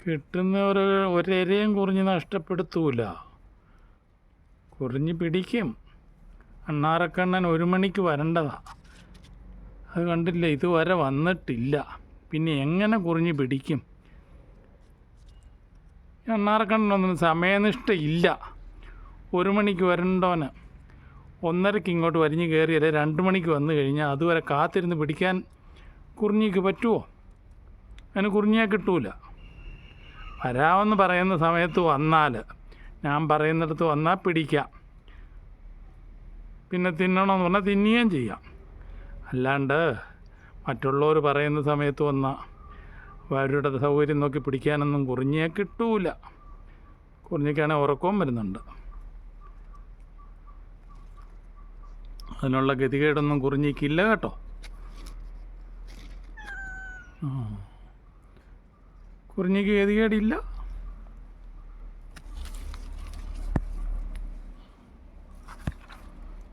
കിട്ടുന്ന ഒരേയും കുറിഞ്ഞ് നഷ്ടപ്പെടുത്തൂല. കുറിഞ്ഞ് പിടിക്കും. അണ്ണാറക്കണ്ണൻ 1 മണിക്ക് വരേണ്ടതാ. അത് കണ്ടില്ല, ഇതുവരെ വന്നിട്ടില്ല. പിന്നെ എങ്ങനെ കുറിഞ്ഞ് പിടിക്കും? അണ്ണാറക്കണ്ണനൊന്നും സമയനിഷ്ഠയില്ല. 1 മണിക്ക് വരണ്ടോന് 1:30 ഇങ്ങോട്ട് വരിഞ്ഞ് കയറിയല്ലേ 2 മണിക്ക് വന്നു കഴിഞ്ഞാൽ അതുവരെ കാത്തിരുന്ന് പിടിക്കാൻ കുറിഞ്ഞിക്ക് പറ്റുമോ? അതിന് കുറിഞ്ഞിയെ കിട്ടൂല. വരാമെന്ന് പറയുന്ന സമയത്ത് വന്നാൽ, ഞാൻ പറയുന്നിടത്ത് വന്നാൽ പിടിക്കാം. പിന്നെ തിന്നണമെന്ന് പറഞ്ഞാൽ തിന്നുകയും ചെയ്യാം. അല്ലാണ്ട് മറ്റുള്ളവർ പറയുന്ന സമയത്ത് വന്നാൽ അവരുടെ സൗകര്യം നോക്കി പിടിക്കാനൊന്നും കുറിഞ്ഞിയെ കിട്ടൂല. കുറിഞ്ഞിക്കാണെങ്കിൽ ഉറക്കവും വരുന്നുണ്ട്. അതിനുള്ള ഗതികേടൊന്നും കുറിഞ്ഞിക്കില്ല കേട്ടോ. കുറിഞ്ഞിക്ക് ഗതികേടില്ല.